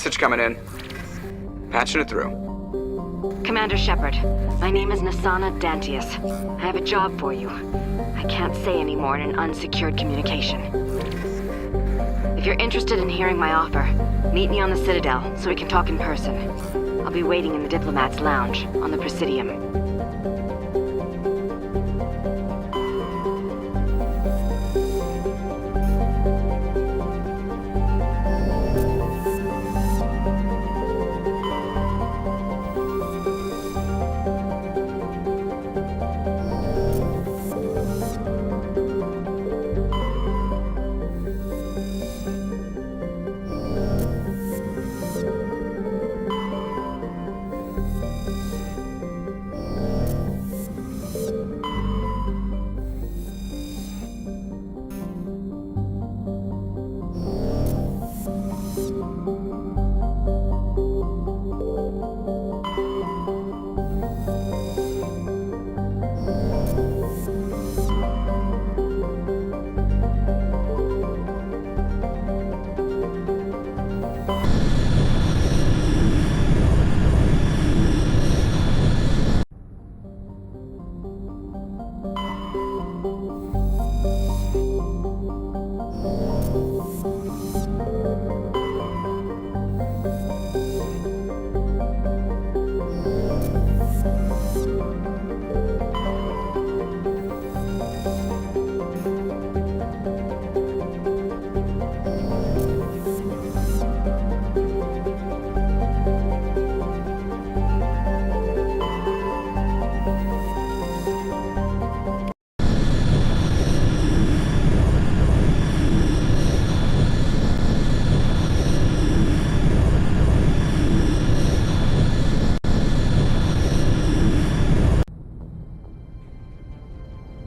Message coming in. Patching it through. Commander Shepard, my name is Nasana Dantius. I have a job for you. I can't say any more in an unsecured communication. If you're interested in hearing my offer, meet me on the Citadel so we can talk in person. I'll be waiting in the Diplomat's Lounge on the Presidium.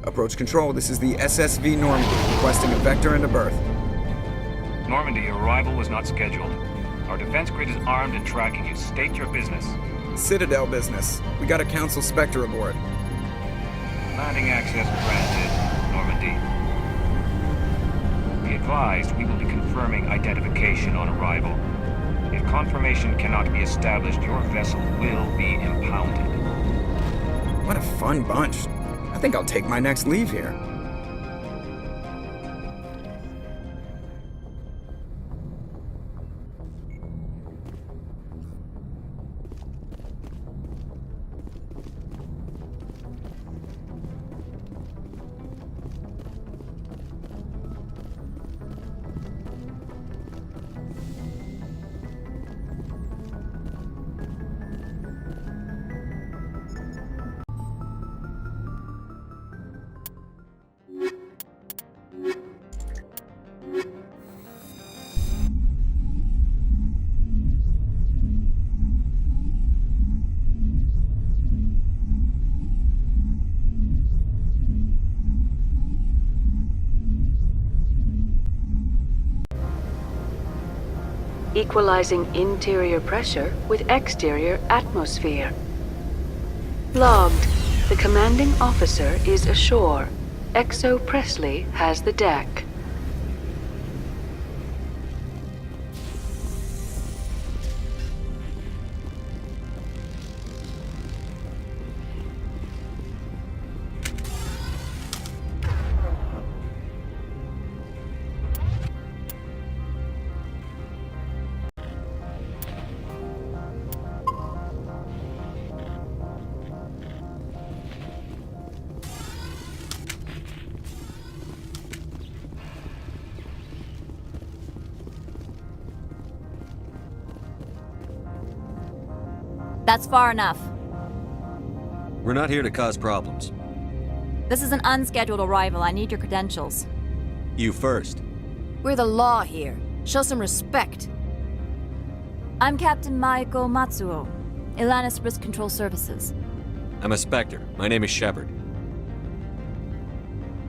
Approach control, this is the SSV Normandy, requesting a vector and a berth. Normandy, your arrival was not scheduled. Our defense grid is armed and tracking you. State your business. Citadel business. We got a Council Spectre aboard. Landing access granted, Normandy. Be advised, we will be confirming identification on arrival. If confirmation cannot be established, your vessel will be impounded. What a fun bunch. I think I'll take my next leave here. Equalizing interior pressure with exterior atmosphere. Logged. The commanding officer is ashore. Exo Presley has the deck. That's far enough. We're not here to cause problems. This is an unscheduled arrival. I need your credentials. You first. We're the law here. Show some respect. I'm Captain Maiko Matsuo, Ilanis Risk Control Services. I'm a Spectre. My name is Shepard.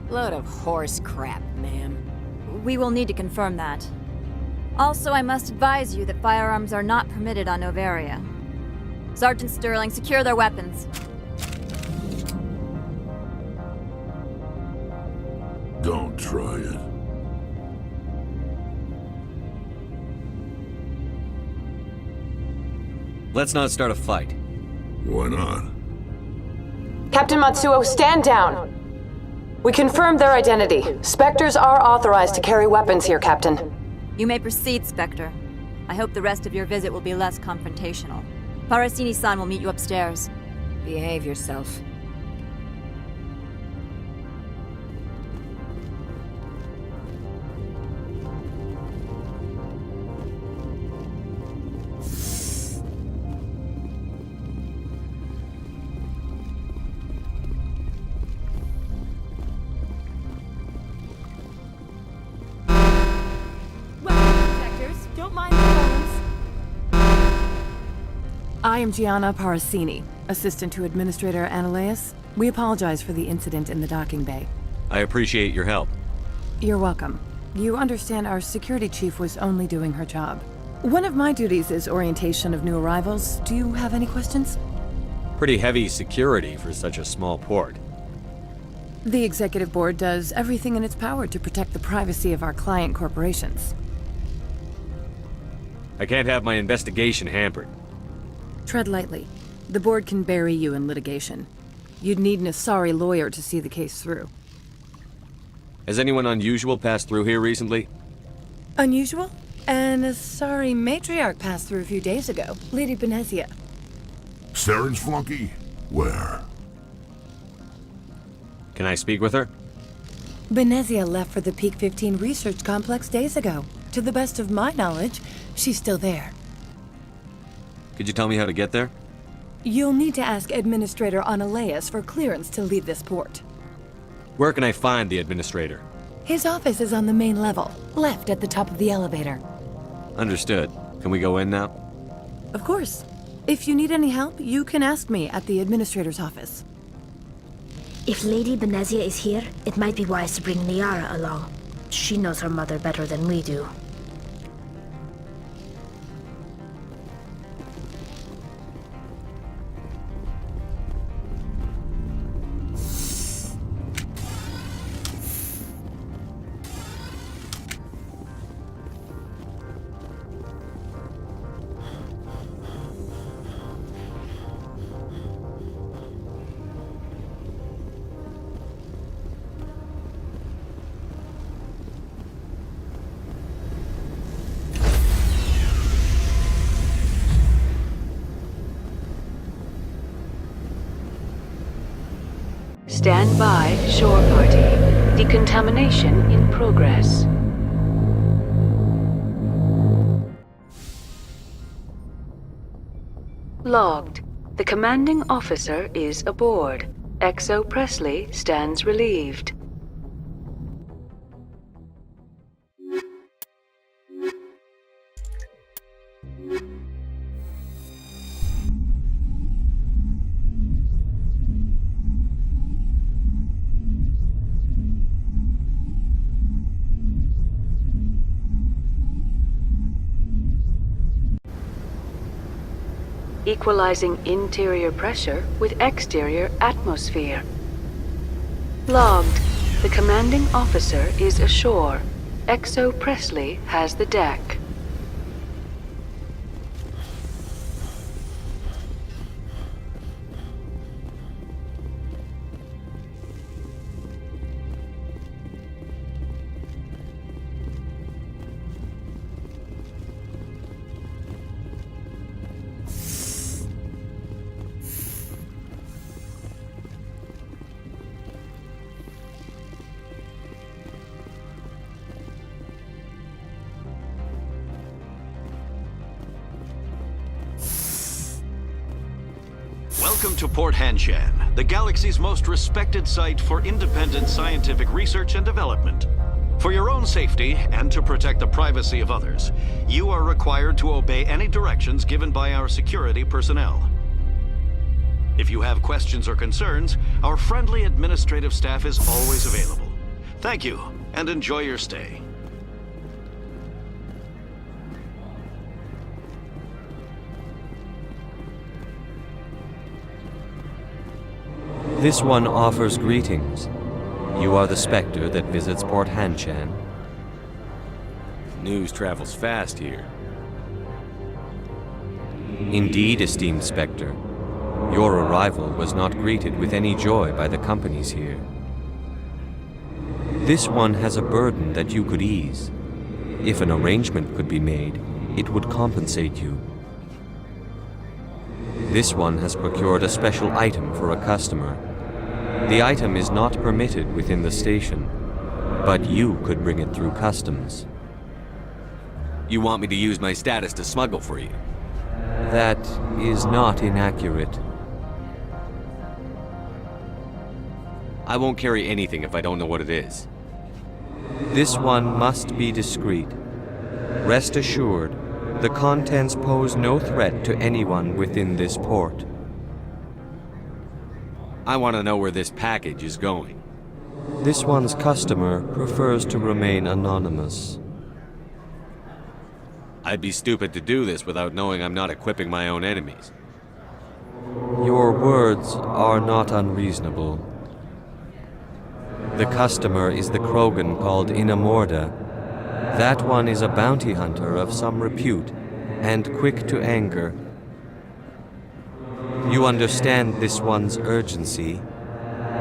Load of horse crap, ma'am. We will need to confirm that. Also, I must advise you that firearms are not permitted on Novaria. Sergeant Sterling, secure their weapons. Don't try it. Let's not start a fight. Why not? Captain Matsuo, stand down! We confirmed their identity. Spectres are authorized to carry weapons here, Captain. You may proceed, Spectre. I hope the rest of your visit will be less confrontational. Parasini-san will meet you upstairs. Behave yourself. I am Gianna Parasini, assistant to Administrator Ananias. We apologize for the incident in the docking bay. I appreciate your help. You're welcome. You understand our security chief was only doing her job. One of my duties is orientation of new arrivals. Do you have any questions? Pretty heavy security for such a small port. The executive board does everything in its power to protect the privacy of our client corporations. I can't have my investigation hampered. Tread lightly. The board can bury you in litigation. You'd need an Asari lawyer to see the case through. Has anyone unusual passed through here recently? Unusual? An Asari matriarch passed through a few days ago. Lady Benezia. Saren's flunky? Where? Can I speak with her? Benezia left for the Peak 15 research complex days ago. To the best of my knowledge, she's still there. Could you tell me how to get there? You'll need to ask Administrator Ananias for clearance to leave this port. Where can I find the administrator? His office is on the main level, left at the top of the elevator. Understood. Can we go in now? Of course. If you need any help, you can ask me at the administrator's office. If Lady Benezia is here, it might be wise to bring Liara along. She knows her mother better than we do. Stand by, shore party. Decontamination in progress. Logged. The commanding officer is aboard. XO Presley stands relieved. Equalizing interior pressure with exterior atmosphere. Logged. The commanding officer is ashore. XO Presley has the deck. Welcome to Port Hanshan, the galaxy's most respected site for independent scientific research and development. For your own safety and to protect the privacy of others, you are required to obey any directions given by our security personnel. If you have questions or concerns, our friendly administrative staff is always available. Thank you, and enjoy your stay. This one offers greetings. You are the Spectre that visits Port Hanshan. News travels fast here. Indeed, esteemed Spectre, your arrival was not greeted with any joy by the companies here. This one has a burden that you could ease. If an arrangement could be made, it would compensate you. This one has procured a special item for a customer. The item is not permitted within the station, but you could bring it through customs. You want me to use my status to smuggle for you? That is not inaccurate. I won't carry anything if I don't know what it is. This one must be discreet. Rest assured, the contents pose no threat to anyone within this port. I want to know where this package is going. This one's customer prefers to remain anonymous. I'd be stupid to do this without knowing I'm not equipping my own enemies. Your words are not unreasonable. The customer is the Krogan called Inamorda. That one is a bounty hunter of some repute, and quick to anger. You understand this one's urgency.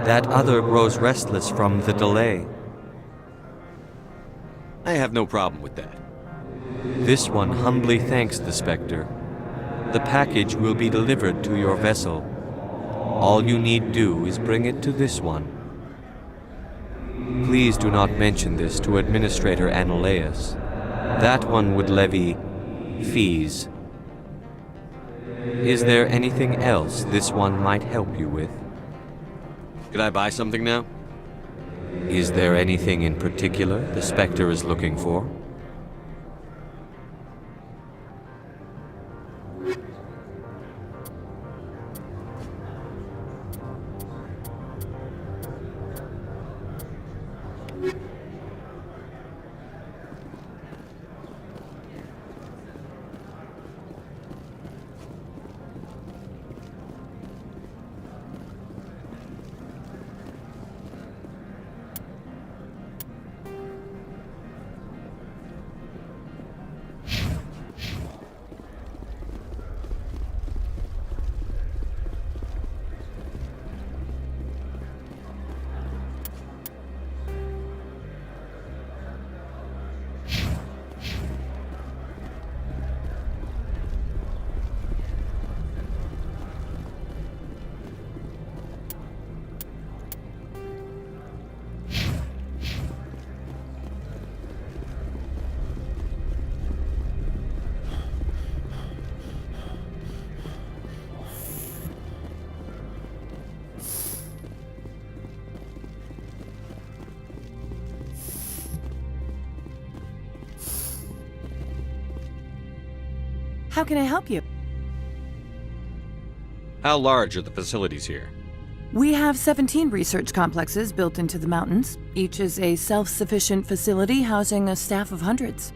That other grows restless from the delay. I have no problem with that. This one humbly thanks the Spectre. The package will be delivered to your vessel. All you need do is bring it to this one. Please do not mention this to Administrator Annaleus. That one would levy fees. Is there anything else this one might help you with? Could I buy something now? Is there anything in particular the Spectre is looking for? How can I help you? How large are the facilities here? We have 17 research complexes built into the mountains. Each is a self-sufficient facility housing a staff of hundreds.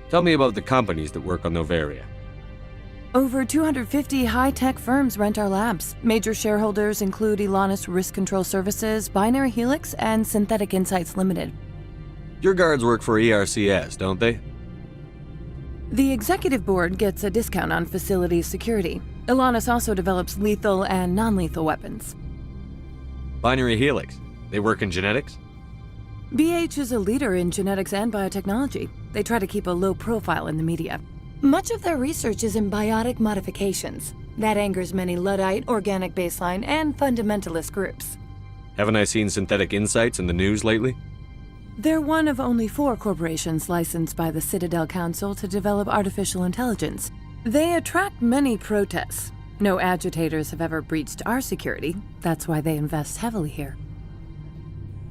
Tell me about the companies that work on Noveria. Over 250 high-tech firms rent our labs. Major shareholders include Elanus Risk Control Services, Binary Helix, and Synthetic Insights Limited. Your guards work for ERCS, don't they? The executive board gets a discount on facility security. Elanus also develops lethal and non-lethal weapons. Binary Helix. They work in genetics? BH is a leader in genetics and biotechnology. They try to keep a low profile in the media. Much of their research is in biotic modifications. That angers many Luddite, organic baseline, and fundamentalist groups. Haven't I seen Synthetic Insights in the news lately? They're one of only 4 corporations licensed by the Citadel Council to develop artificial intelligence. They attract many protests. No agitators have ever breached our security. That's why they invest heavily here.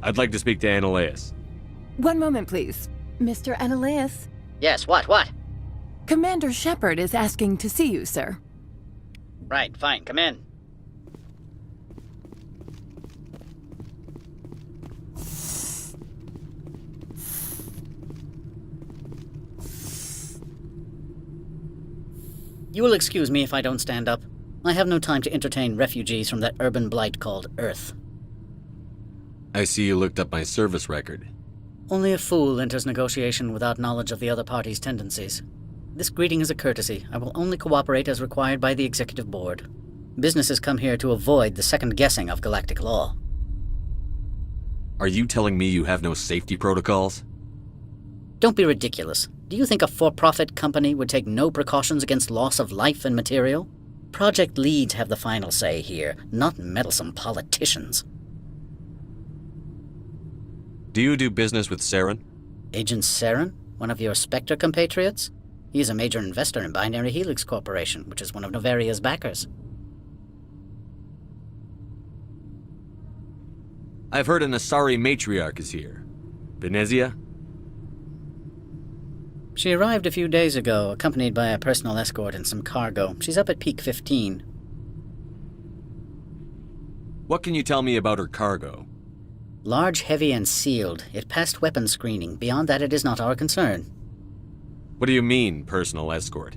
I'd like to speak to Annaleus. One moment, please. Mr. Annaleus? Yes, what? Commander Shepard is asking to see you, sir. Right, fine, come in. You will excuse me if I don't stand up. I have no time to entertain refugees from that urban blight called Earth. I see you looked up my service record. Only a fool enters negotiation without knowledge of the other party's tendencies. This greeting is a courtesy. I will only cooperate as required by the Executive Board. Businesses come here to avoid the second guessing of galactic law. Are you telling me you have no safety protocols? Don't be ridiculous. Do you think a for-profit company would take no precautions against loss of life and material? Project leads have the final say here, not meddlesome politicians. Do you do business with Saren? Agent Saren? One of your Spectre compatriots? He is a major investor in Binary Helix Corporation, which is one of Novaria's backers. I've heard an Asari matriarch is here. Venezia? She arrived a few days ago, accompanied by a personal escort and some cargo. She's up at Peak 15. What can you tell me about her cargo? Large, heavy, and sealed. It passed weapons screening. Beyond that, it is not our concern. What do you mean, personal escort?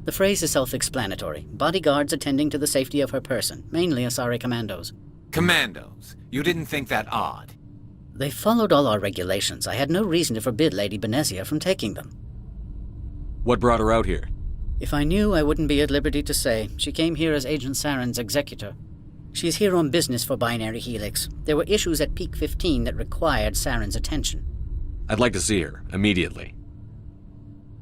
The phrase is self-explanatory. Bodyguards attending to the safety of her person, mainly Asari commandos. Commandos? You didn't think that odd? They followed all our regulations. I had no reason to forbid Lady Benezia from taking them. What brought her out here? If I knew, I wouldn't be at liberty to say. She came here as Agent Saren's executor. She's here on business for Binary Helix. There were issues at Peak 15 that required Saren's attention. I'd like to see her, immediately.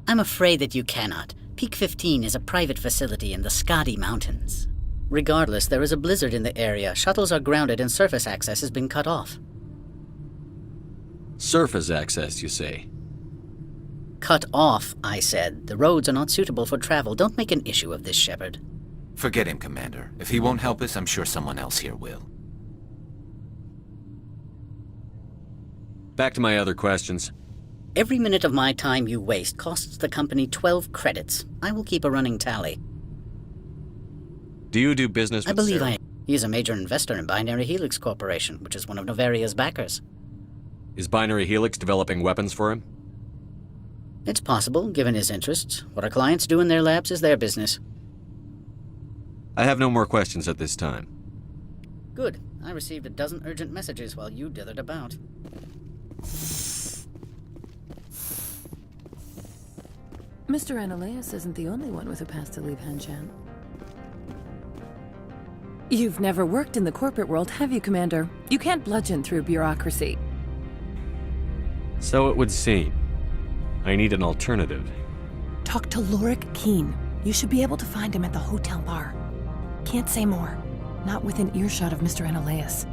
I'm afraid that you cannot. Peak 15 is a private facility in the Skadi Mountains. Regardless, there is a blizzard in the area. Shuttles are grounded and surface access has been cut off. Surface access, you say? Cut off, I said. The roads are not suitable for travel. Don't make an issue of this, Shepard. Forget him, Commander. If he won't help us, I'm sure someone else here will. Back to my other questions. Every minute of my time you waste costs the company 12 credits. I will keep a running tally. Do you do business with I believe Saren? He is a major investor in Binary Helix Corporation, which is one of Novaria's backers. Is Binary Helix developing weapons for him? It's possible, given his interests. What our clients do in their labs is their business. I have no more questions at this time. Good. I received a dozen urgent messages while you dithered about. Mr. Ananias isn't the only one with a pass to leave Hanshan. You've never worked in the corporate world, have you, Commander? You can't bludgeon through bureaucracy. So it would seem. I need an alternative. Talk to Lorik Keen. You should be able to find him at the hotel bar. Can't say more. Not within earshot of Mr. Ananias.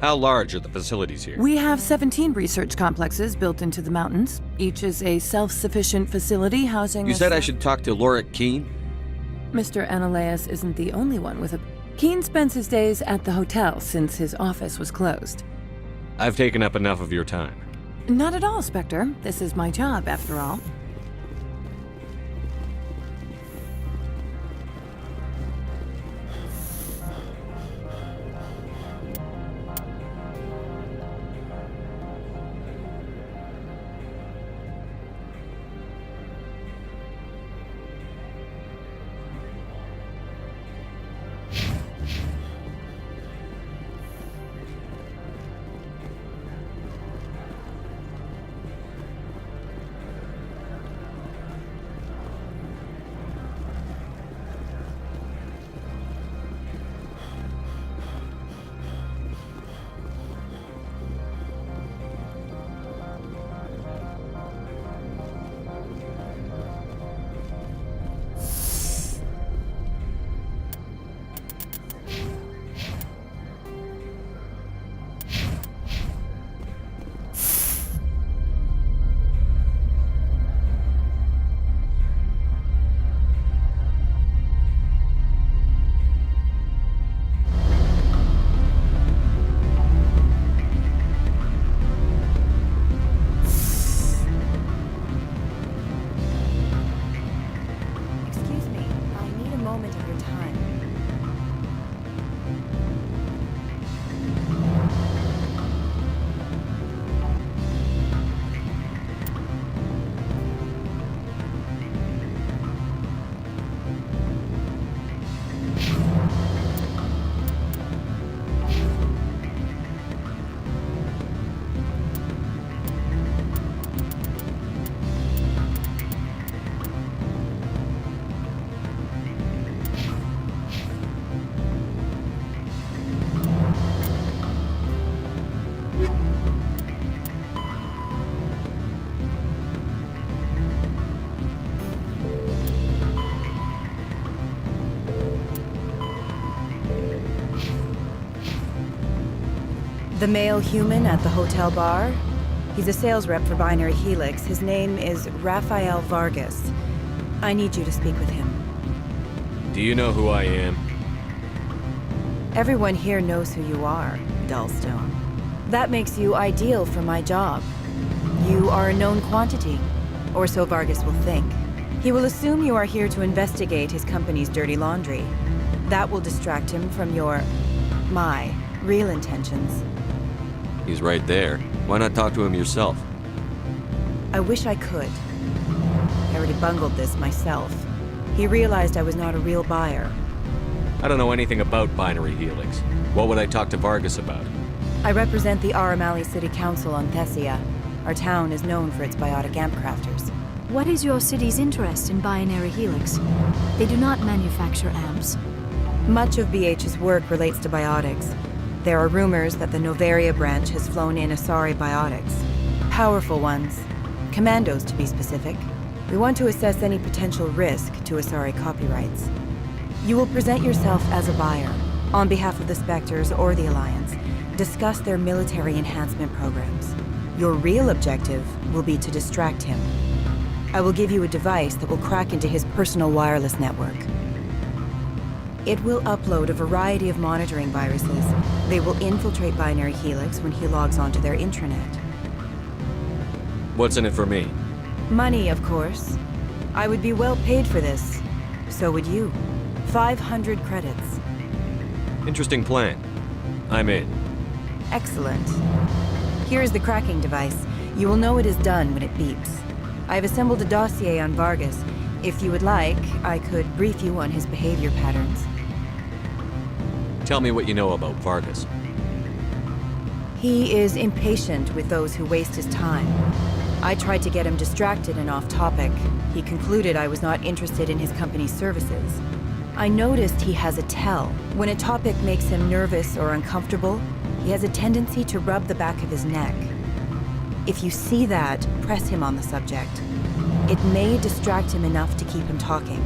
How large are the facilities here? We have 17 research complexes built into the mountains. Each is a self-sufficient facility housing... You said I should talk to Lorik Keen? Mr. Ananias isn't the only one with a... Keen spends his days at the hotel since his office was closed. I've taken up enough of your time. Not at all, Spectre. This is my job, after all. The male human at the hotel bar? He's a sales rep for Binary Helix. His name is Rafael Vargas. I need you to speak with him. Do you know who I am? Everyone here knows who you are, Dullstone. That makes you ideal for my job. You are a known quantity, or so Vargas will think. He will assume you are here to investigate his company's dirty laundry. That will distract him from my real intentions. He's right there. Why not talk to him yourself? I wish I could. I already bungled this myself. He realized I was not a real buyer. I don't know anything about Binary Helix. What would I talk to Vargas about? I represent the Aramali City Council on Thessia. Our town is known for its biotic amp crafters. What is your city's interest in Binary Helix? They do not manufacture amps. Much of BH's work relates to biotics. There are rumors that the Noveria branch has flown in Asari biotics. Powerful ones. Commandos, to be specific. We want to assess any potential risk to Asari copyrights. You will present yourself as a buyer, on behalf of the Spectres or the Alliance. Discuss their military enhancement programs. Your real objective will be to distract him. I will give you a device that will crack into his personal wireless network. It will upload a variety of monitoring viruses. They will infiltrate Binary Helix when he logs onto their intranet. What's in it for me? Money, of course. I would be well paid for this. So would you. 500 credits. Interesting plan. I'm in. Excellent. Here is the cracking device. You will know it is done when it beeps. I have assembled a dossier on Vargas. If you would like, I could brief you on his behavior patterns. Tell me what you know about Vargas. He is impatient with those who waste his time. I tried to get him distracted and off topic. He concluded I was not interested in his company's services. I noticed he has a tell. When a topic makes him nervous or uncomfortable, he has a tendency to rub the back of his neck. If you see that, press him on the subject. It may distract him enough to keep him talking.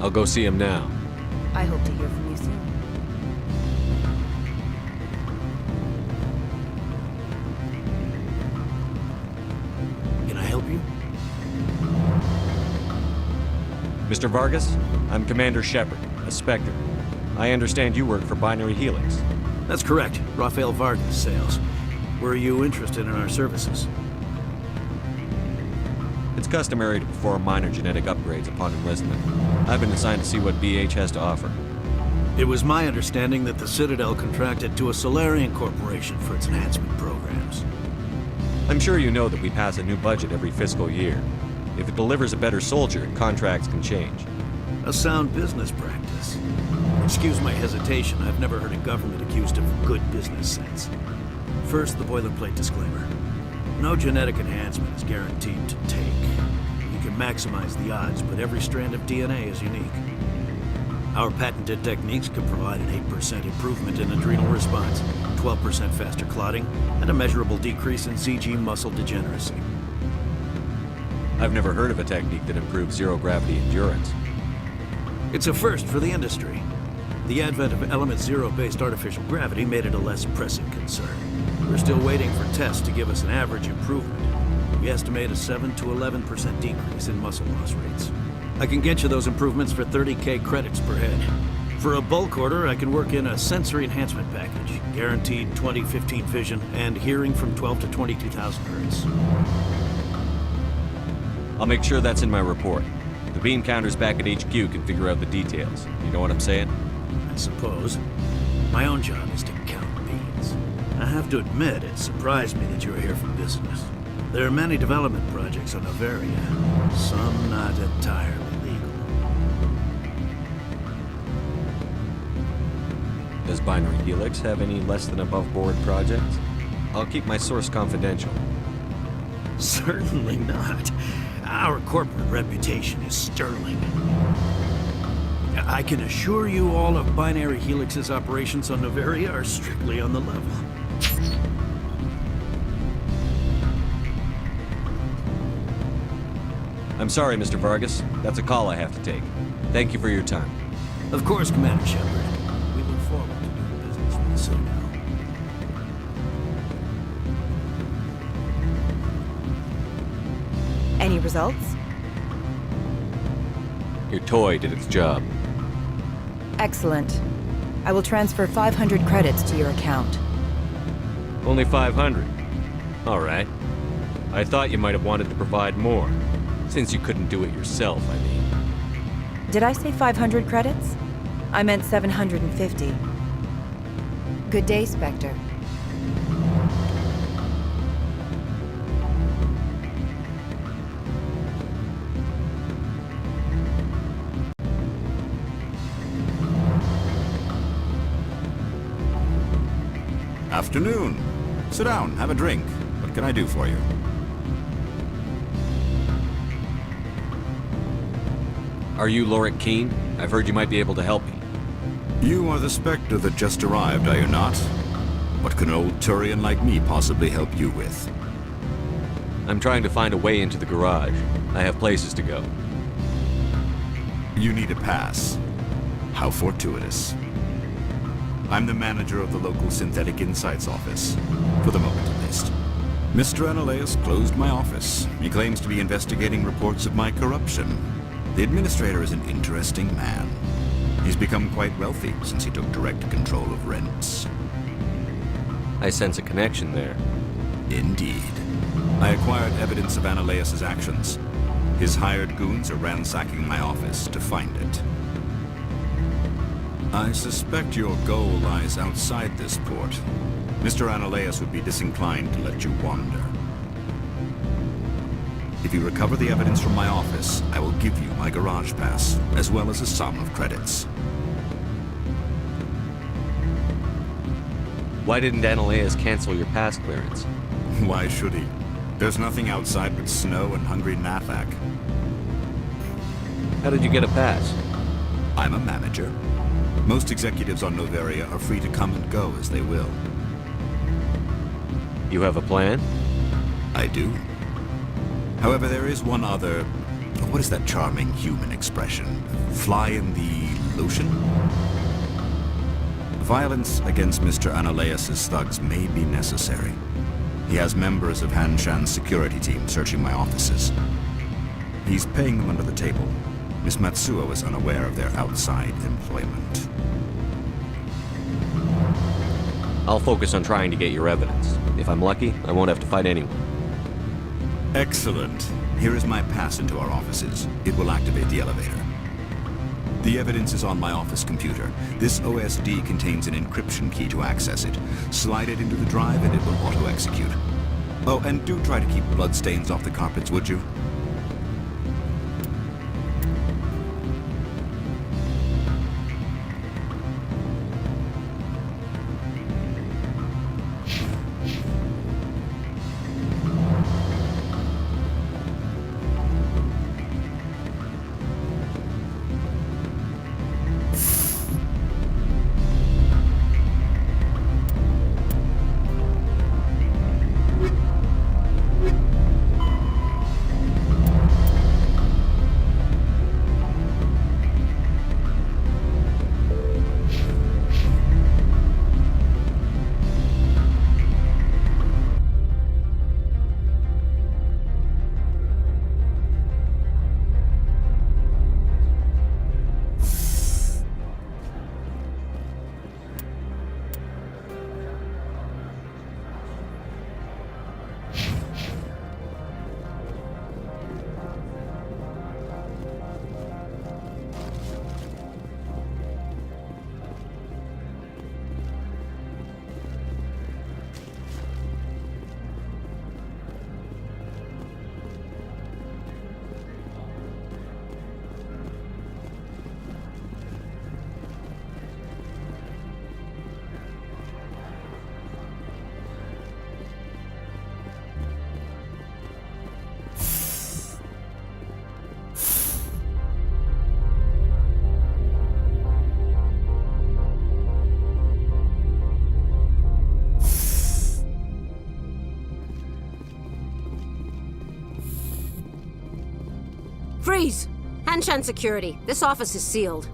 I'll go see him now. I hope to hear from you soon. Can I help you? Mr. Vargas, I'm Commander Shepard, a Spectre. I understand you work for Binary Helix. That's correct. Rafael Vargas, sales. Were you interested in our services? It's customary to perform minor genetic upgrades upon enlistment. I've been assigned to see what BH has to offer. It was my understanding that the Citadel contracted to a Solarian corporation for its enhancement programs. I'm sure you know that we pass a new budget every fiscal year. If it delivers a better soldier, contracts can change. A sound business practice. Excuse my hesitation, I've never heard a government accused of good business sense. First, the boilerplate disclaimer. No genetic enhancement is guaranteed to take. You can maximize the odds, but every strand of DNA is unique. Our patented techniques can provide an 8% improvement in adrenal response, 12% faster clotting, and a measurable decrease in CG muscle degeneracy. I've never heard of a technique that improves zero-gravity endurance. It's a first for the industry. The advent of element zero-based artificial gravity made it a less pressing concern. We're still waiting for tests to give us an average improvement. We estimate a 7 to 11% decrease in muscle loss rates. I can get you those improvements for 30K credits per head. For a bulk order, I can work in a sensory enhancement package, guaranteed 20/15 vision, and hearing from 12 to 22,000 hertz. I'll make sure that's in my report. The bean counters back at HQ can figure out the details. You know what I'm saying? I suppose. My own job is to count beans. I have to admit, it surprised me that you were here for business. There are many development projects on Noveria, some not entirely legal. Does Binary Helix have any less than above-board projects? I'll keep my source confidential. Certainly not. Our corporate reputation is sterling. I can assure you all of Binary Helix's operations on Noveria are strictly on the level. I'm sorry, Mr. Vargas. That's a call I have to take. Thank you for your time. Of course, Commander Shepard. We look forward to doing business. results? Your toy did its job. Excellent. I will transfer 500 credits to your account. Only 500. All right. I thought you might have wanted to provide more, since you couldn't do it yourself, I mean. Did I say 500 credits? I meant 750. Good day, Spectre. Afternoon. Sit down, have a drink. What can I do for you? Are you Lorik Keene? I've heard you might be able to help me. You are the Spectre that just arrived, are you not? What can an old Turian like me possibly help you with? I'm trying to find a way into the garage. I have places to go. You need a pass. How fortuitous. I'm the manager of the local Synthetic Insights office. For the moment, at least. Mr. Analeus closed my office. He claims to be investigating reports of my corruption. The administrator is an interesting man. He's become quite wealthy since he took direct control of rents. I sense a connection there. Indeed. I acquired evidence of Analeus' actions. His hired goons are ransacking my office to find it. I suspect your goal lies outside this port. Mr. Analeus would be disinclined to let you wander. If you recover the evidence from my office, I will give you my garage pass, as well as a sum of credits. Why didn't Analeus cancel your pass clearance? Why should he? There's nothing outside but snow and hungry Nathak. How did you get a pass? I'm a manager. Most executives on Noveria are free to come and go as they will. You have a plan? I do. However, there is one other... What is that charming human expression? Fly in the lotion? Violence against Mr. Analeus' thugs may be necessary. He has members of Han Shan's security team searching my offices. He's paying them under the table. Miss Matsuo is unaware of their outside employment. I'll focus on trying to get your evidence. If I'm lucky, I won't have to fight anyone. Excellent. Here is my pass into our offices. It will activate the elevator. The evidence is on my office computer. This OSD contains an encryption key to access it. Slide it into the drive and it will auto-execute. Oh, and do try to keep bloodstains off the carpets, would you? Freeze! Han Shan Security. This office is sealed.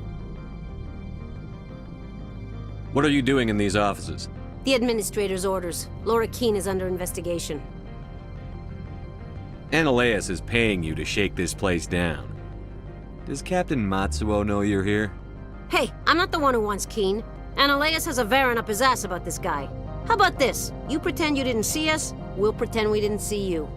What are you doing in these offices? The administrator's orders. Lorik Keene is under investigation. Analeus is paying you to shake this place down. Does Captain Matsuo know you're here? Hey, I'm not the one who wants Keen. Analeus has a Varen up his ass about this guy. How about this? You pretend you didn't see us, we'll pretend we didn't see you.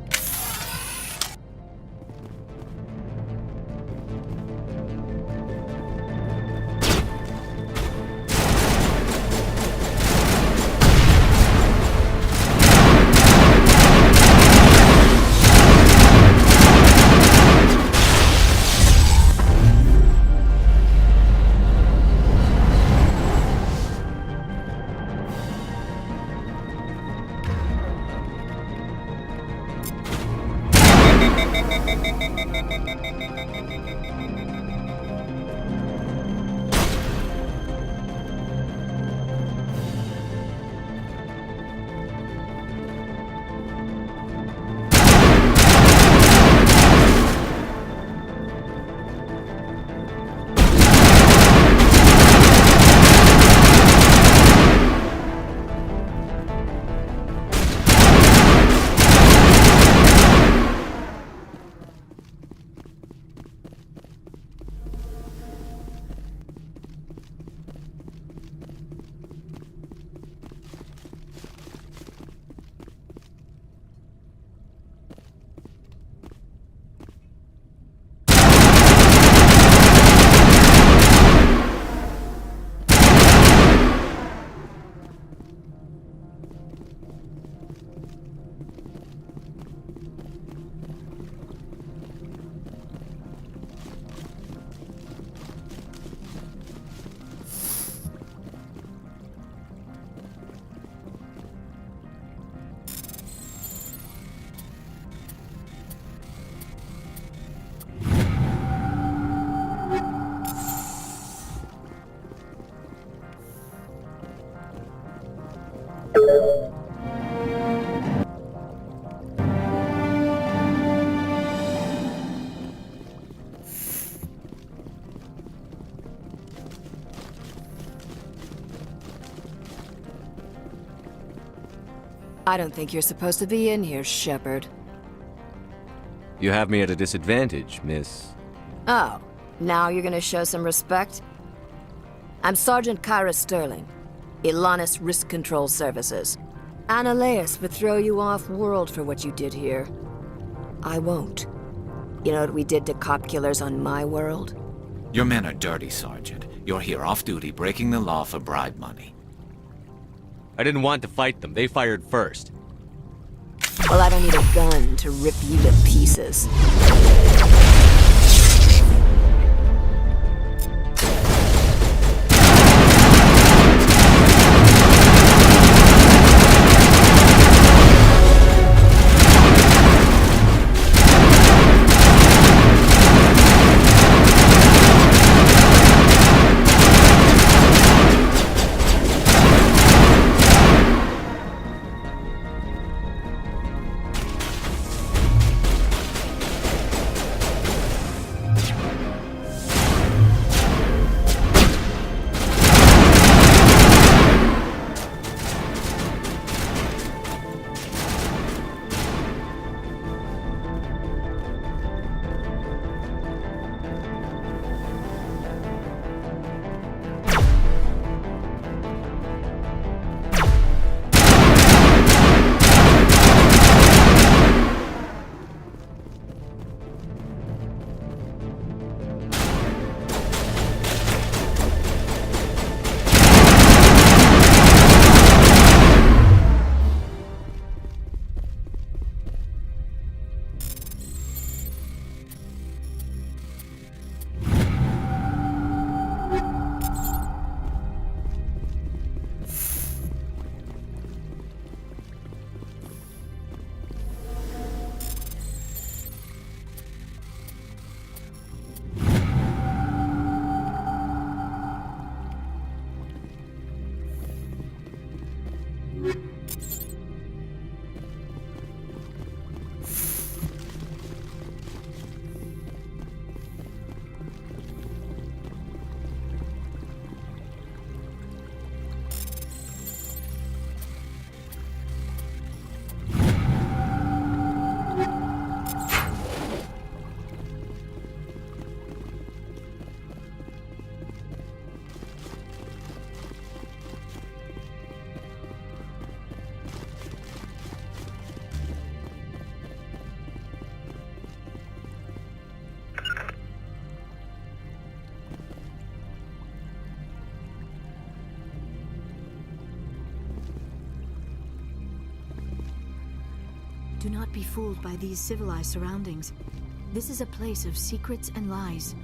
I don't think you're supposed to be in here, Shepard. You have me at a disadvantage, miss. Oh, now you're gonna show some respect? I'm Sergeant Kyra Sterling, Ilanis Risk Control Services. Analeus would throw you off-world for what you did here. I won't. You know what we did to cop killers on my world? Your men are dirty, Sergeant. You're here off-duty, breaking the law for bribe money. I didn't want to fight them. They fired first. Well, I don't need a gun to rip you to pieces. Do not be fooled by these civilized surroundings. This is a place of secrets and lies.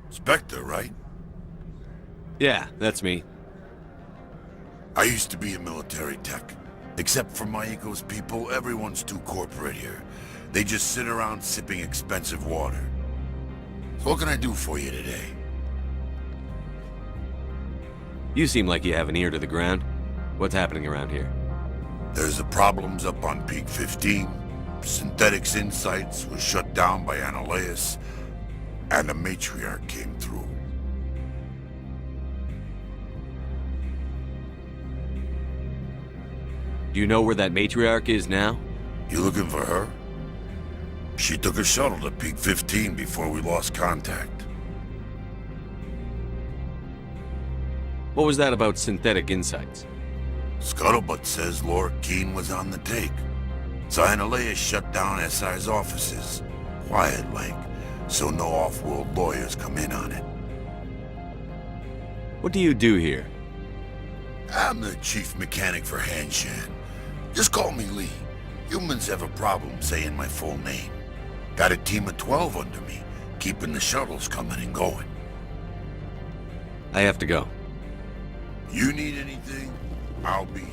Spectre, right? Yeah, that's me. I used to be a military tech. Except for my eco's people, everyone's too corporate here. They just sit around sipping expensive water. So what can I do for you today? You seem like you have an ear to the ground. What's happening around here? There's the problems up on Peak 15. Synthetics Insights was shut down by Analeus. And the matriarch came through. Do you know where that matriarch is now? You looking for her? She took a shuttle to Peak 15 before we lost contact. What was that about Synthetic Insights? Scuttlebutt says Laura Keene was on the take. So Analeus shut down SI's offices. Quiet like. So no off-world lawyers come in on it. What do you do here? I'm the chief mechanic for Hanshan. Just call me Lee. Humans have a problem saying my full name. Got a team of 12 under me, keeping the shuttles coming and going. I have to go. You need anything, I'll be here.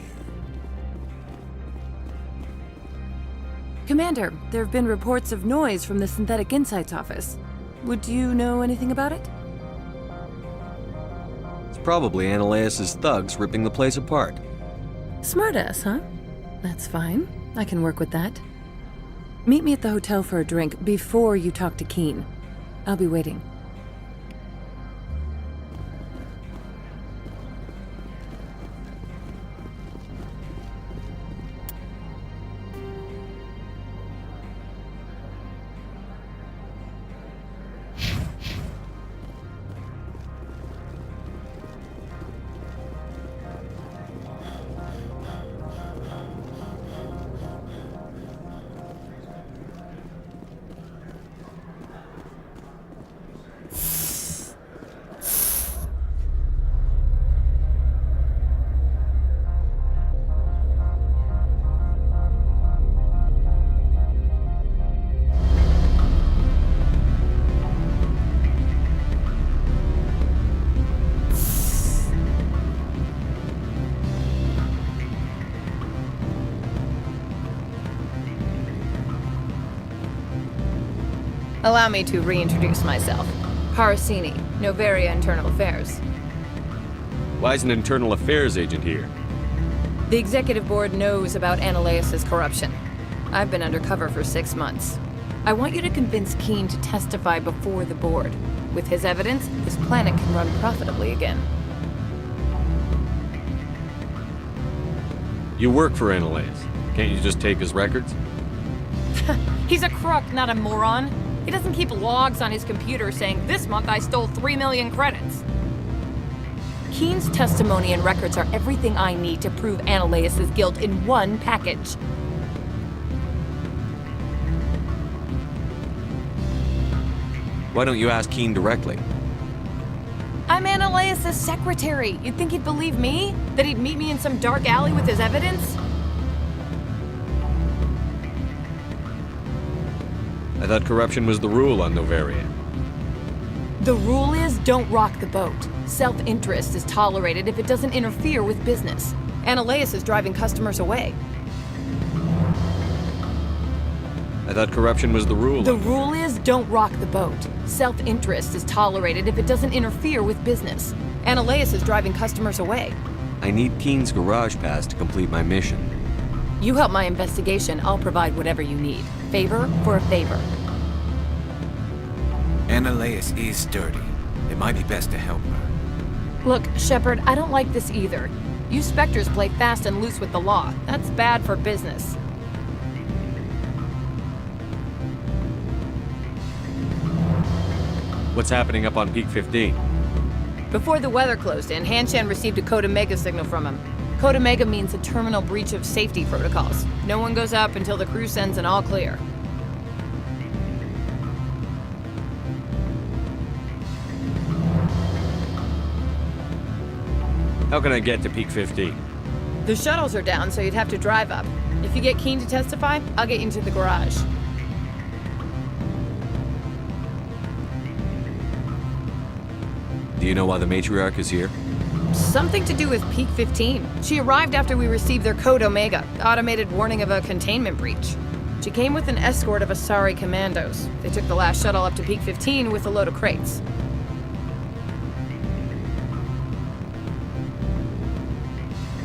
Commander, there have been reports of noise from the Synthetic Insights office. Would you know anything about it? It's probably Analeus' thugs ripping the place apart. Smartass, huh? That's fine. I can work with that. Meet me at the hotel for a drink before you talk to Keene. I'll be waiting. Allow me to reintroduce myself. Parasini, Novaria Internal Affairs. Why is an internal affairs agent here? The executive board knows about Analeus' corruption. I've been undercover for 6 months. I want you to convince Keene to testify before the board. With his evidence, this planet can run profitably again. You work for Analeus. Can't you just take his records? He's a crook, not a moron. He doesn't keep logs on his computer saying, "This month I stole 3 million credits." Keene's testimony and records are everything I need to prove Analeus' guilt in one package. Why don't you ask Keene directly? I'm Analeus' secretary. You'd think he'd believe me? That he'd meet me in some dark alley with his evidence? I thought corruption was the rule on Novaria. The rule is don't rock the boat. Self-interest is tolerated if it doesn't interfere with business. Analeus is driving customers away. I thought corruption was the rule. The rule is don't rock the boat. Self-interest is tolerated if it doesn't interfere with business. Analeus is driving customers away. I need Keen's garage pass to complete my mission. You help my investigation, I'll provide whatever you need. Favor for a favor. Analeus is dirty. It might be best to help her. Look, Shepard, I don't like this either. You Spectres play fast and loose with the law. That's bad for business. What's happening up on Peak 15? Before the weather closed in, Hanshan received a Code Omega signal from him. Code Omega means a terminal breach of safety protocols. No one goes up until the crew sends an all clear. How can I get to Peak 15? The shuttles are down, so you'd have to drive up. If you get Keen to testify, I'll get you into the garage. Do you know why the matriarch is here? Something to do with Peak 15. She arrived after we received their Code Omega, automated warning of a containment breach. She came with an escort of Asari commandos. They took the last shuttle up to Peak 15 with a load of crates.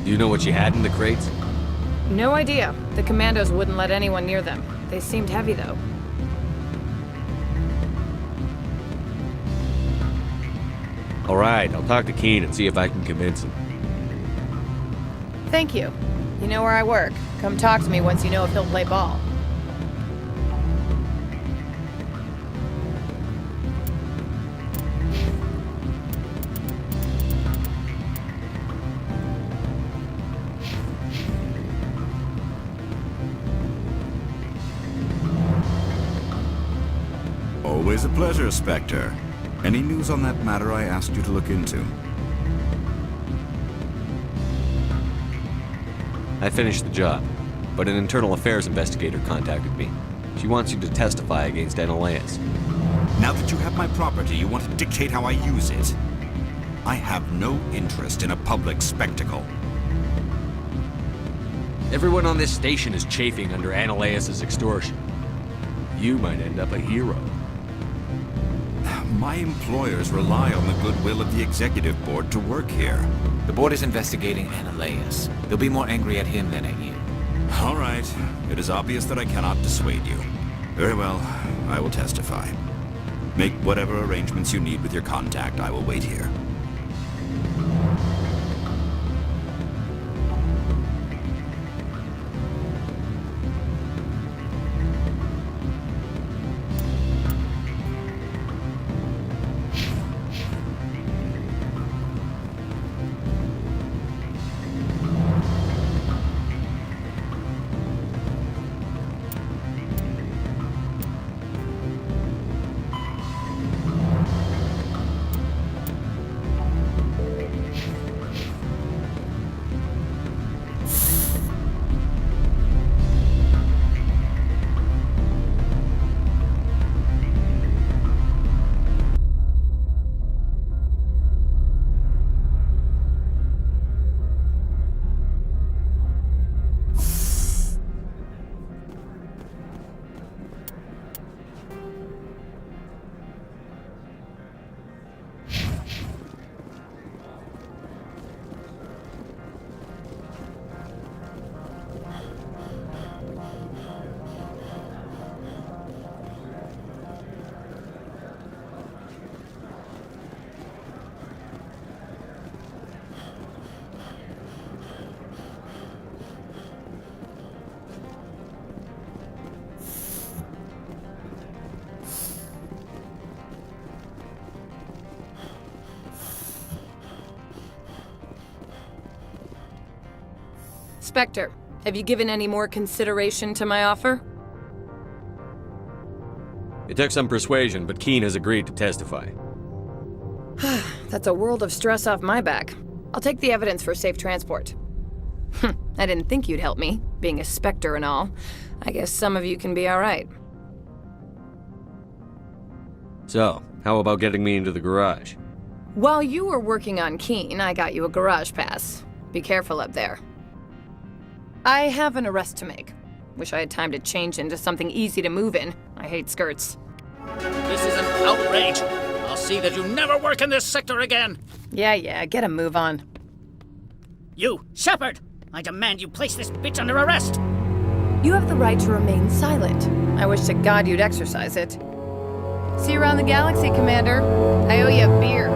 Do you know what she had in the crates? No idea. The commandos wouldn't let anyone near them. They seemed heavy, though. All right, I'll talk to Keen and see if I can convince him. Thank you. You know where I work. Come talk to me once you know if he'll play ball. Always a pleasure, Spectre. Any news on that matter I asked you to look into? I finished the job, but an internal affairs investigator contacted me. She wants you to testify against Analeus. Now that you have my property, you want to dictate how I use it. I have no interest in a public spectacle. Everyone on this station is chafing under Analeus' extortion. You might end up a hero. My employers rely on the goodwill of the executive board to work here. The board is investigating Analeus. They'll be more angry at him than at you. All right. It is obvious that I cannot dissuade you. Very well. I will testify. Make whatever arrangements you need with your contact. I will wait here. Spectre, have you given any more consideration to my offer? It took some persuasion, but Keen has agreed to testify. That's a world of stress off my back. I'll take the evidence for safe transport. I didn't think you'd help me, being a Spectre and all. I guess some of you can be all right. So, How about getting me into the garage? While you were working on Keen, I got you a garage pass. Be careful up there. I have an arrest to make. Wish I had time to change into something easy to move in. I hate skirts. This is an outrage. I'll see that you never work in this sector again. Yeah, get a move on. You, Shepard! I demand you place this bitch under arrest! You have the right to remain silent. I wish to God you'd exercise it. See you around the galaxy, Commander. I owe you a beer.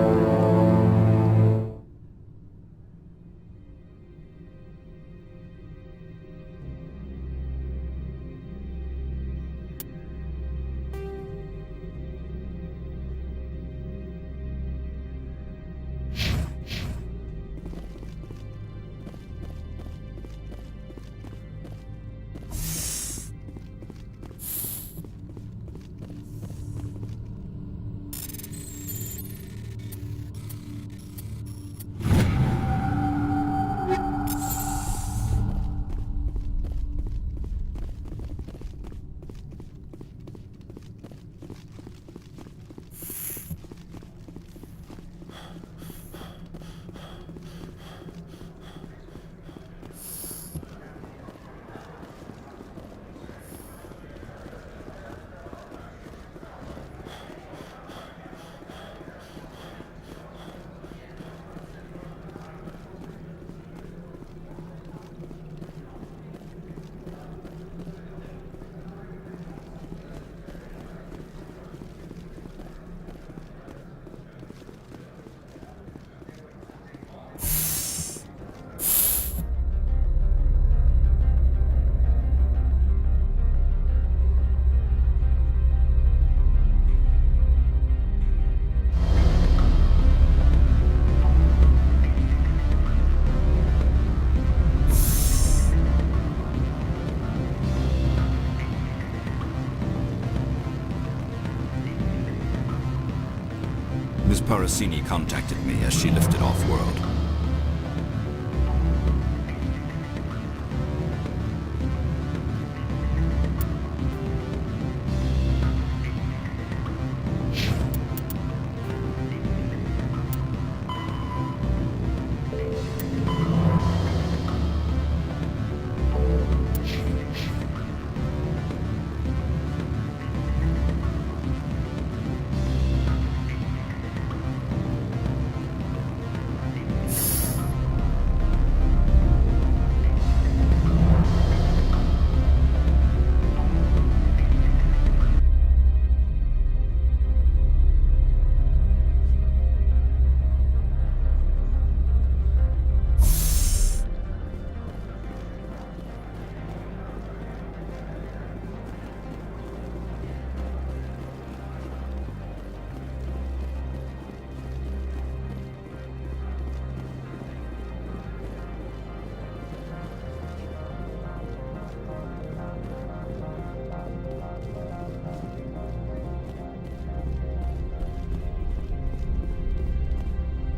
Miss Parasini contacted me as she lifted off-world.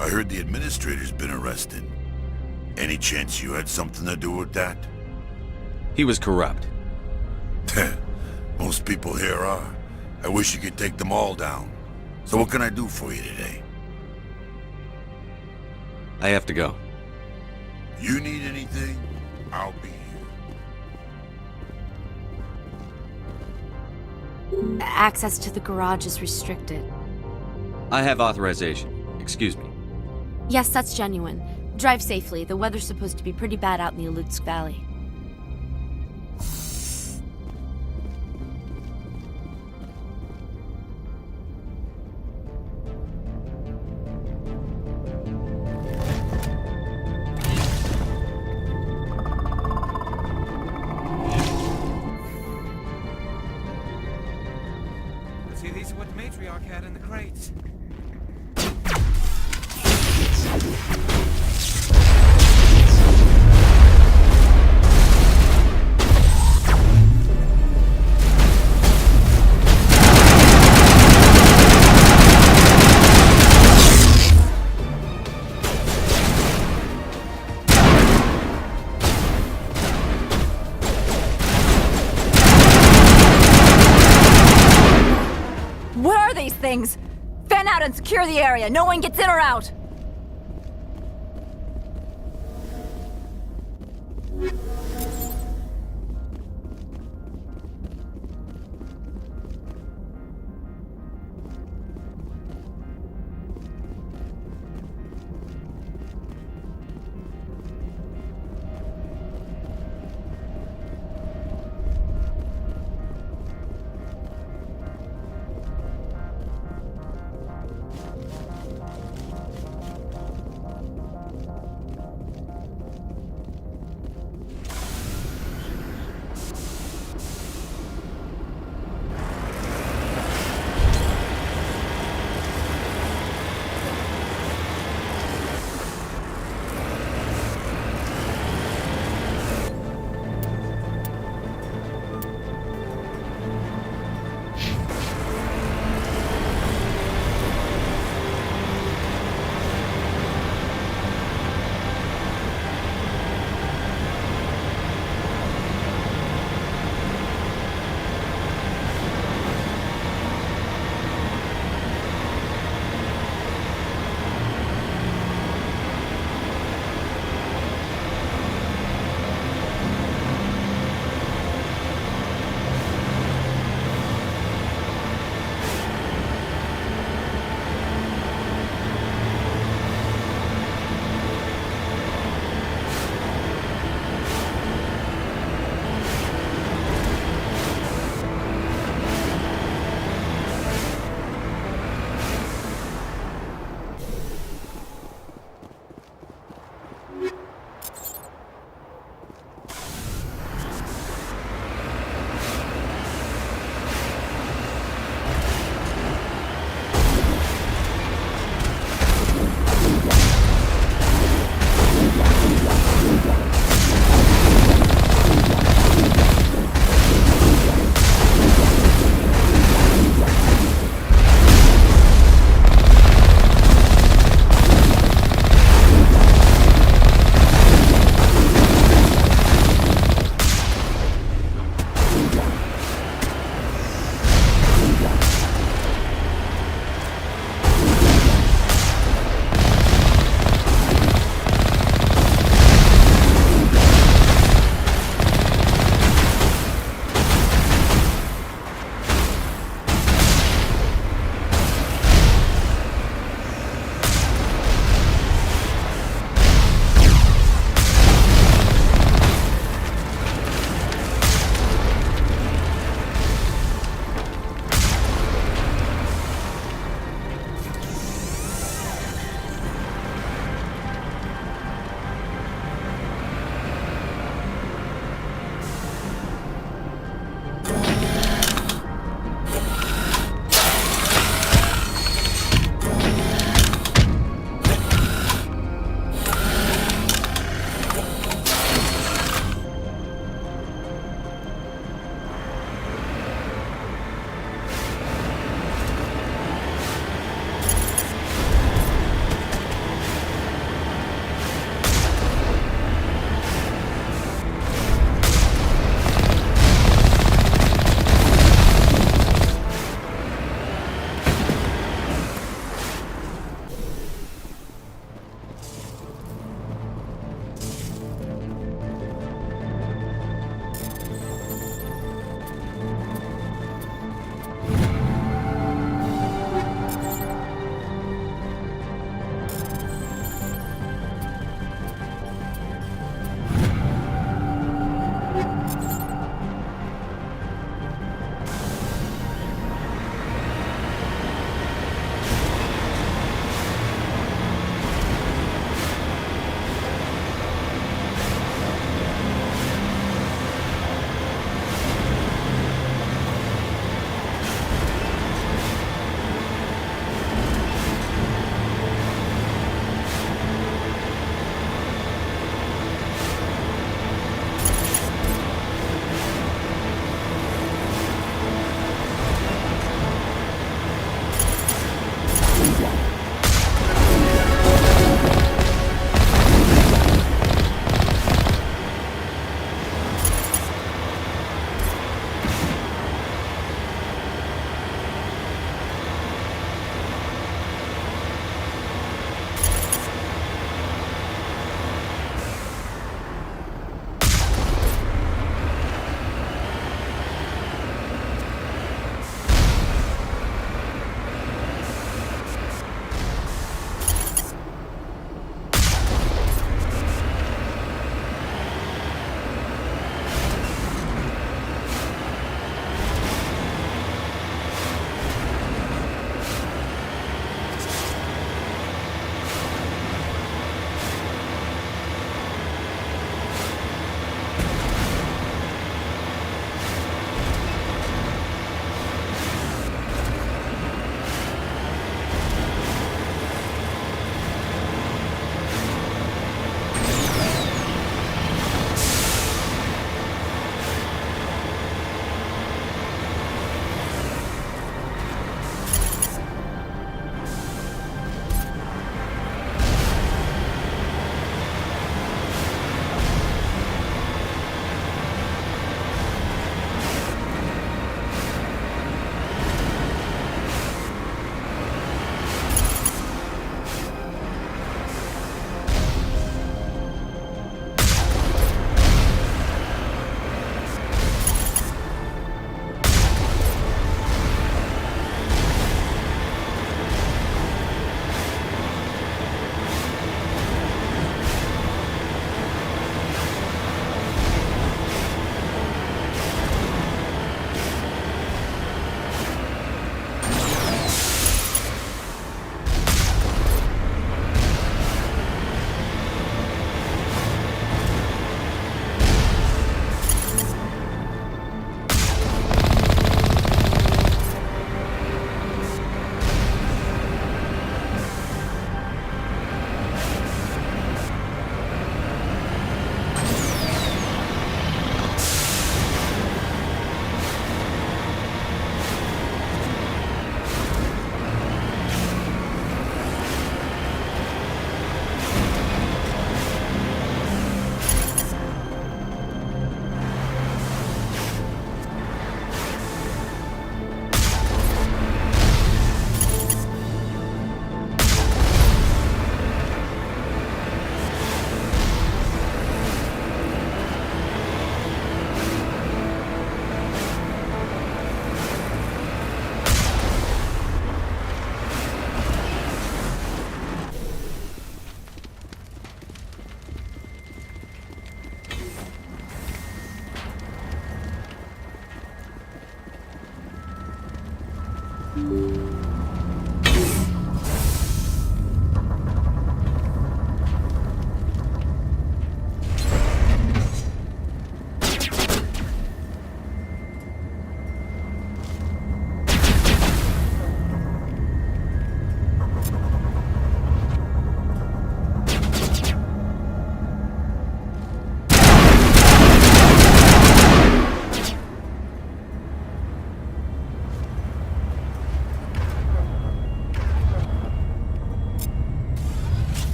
I heard the administrator's been arrested. Any chance you had something to do with that? He was corrupt. Most people here are. I wish you could take them all down. So what can I do for you today? I have to go. You need anything, I'll be here. Access to the garage is restricted. I have authorization. Excuse me. Yes, that's genuine. Drive safely. The weather's supposed to be pretty bad out in the Alutsk Valley. See, these are what the matriarch had in the crates. What are these things? Fan out and secure the area. No one gets in or out.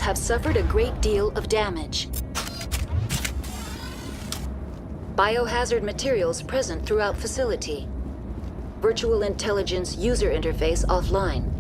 Have suffered a great deal of damage. Biohazard materials present throughout facility. Virtual intelligence user interface offline.